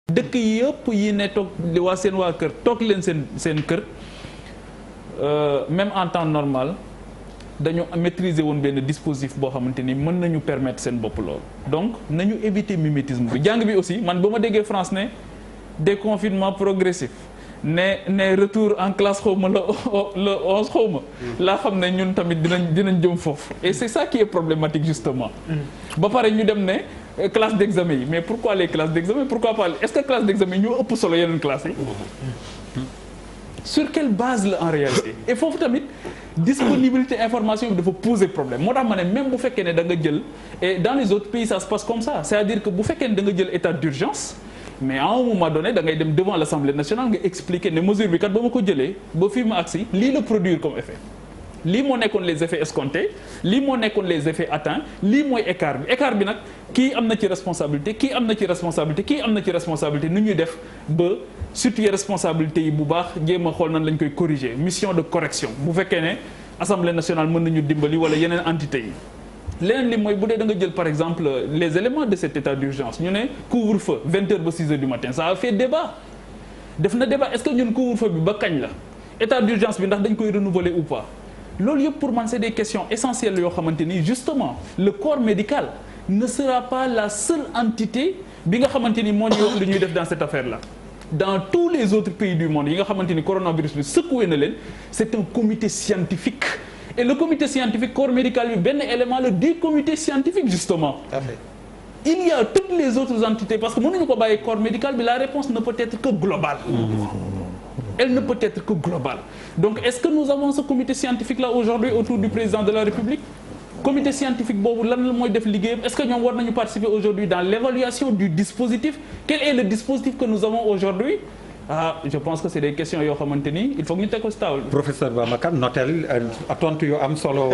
dëkk yëpp yi ne toog waa seen waa kër toog leen seen kër même en temps normal dañu maîtriser woon benn dispositif boo xamante ni mën nañu permettre seen bopp loolu. donc nañu éviter mimétisme bi jàng bi aussi man ba ma déggee France ne déconfinement progressif ne retour en classe xaw ma le 11 xaw ma. laa xam ne ñun tamit dinañ jëm foofu. et c'est ça qui est problématique justement. ba pare ñu dem ne classe d'examen yi mais pourquoi les classes d'examen pourquoi pas est-ce que classe d'examen ñoo ëpp solo yeneen classes yi. sur quelle base la en réalité et foofu tamit disponibilité information bi dafa poser problème moo tax ma ne même bu fekkee ne da nga jël et dans les autres pays ça se passe comme ça c'est-à-dire que bu fekkee ne da nga jël état d'urgence mais à un moment donné da ngay dem devant l'Assemblée nationale nga expliquer ne mesure bi kat ba ma ko jëlee ba fii ma agsi lii la produire comme effet lii moo nekkoon les effets escomptés lii moo nekkoon les effets atteints lii mooy écart bi nag kii am na ci responsabilité kii am na ci responsabilité kii am na ci responsabilité nu ñuy def ba situer responsabilité yi bu baax jéem a xool nan lañ koy corriger mission de correction bu fekkee ne Assemblée nationale mën nañu dimbali wala yeneen entité yi leneen li mooy bu dee da nga jël par exemple les éléments de cet état d'urgence ñu ne couvre-feu 20h ba 6h du matin ça a fait débat def na débat est-ce que ñun couvre-feu bi ba kañ la état d'urgence bi ndax dañ koy renouveler ou pas loolu yëpp pour man c'est des questions essentielles yoo xamante ni justement le corps médical ne sera pas la seule entité bi nga xamante ni moo ñuy wax lu ñuy def dans cette affaire-là dans tous les autres pays du monde yi nga xamante ni coronavirus bi secoué na leen c'est un comité scientifique et le comité scientifique corps médical bi benn élément la du comité scientifique justement. Il y a toutes les autres entités parce que mënuñu ko bàyyi corps médical bi la réponse ne peut être que globale. Elle ne peut être que globale. Donc est-ce que nous avons ce comité scientifique là aujourd'hui autour du président de la République? Comité scientifique boobu lan la mooy def liggéeyam est-ce que ñoom war nañu participer aujourd'hui dans l'évaluation du dispositif? Quel est le dispositif que nous avons aujourd'hui? Je pense que c'est des questions yoo xamante ni il faut que ñu teg ko ci table. Professeur Bamba Kane notel tontu yu am solo.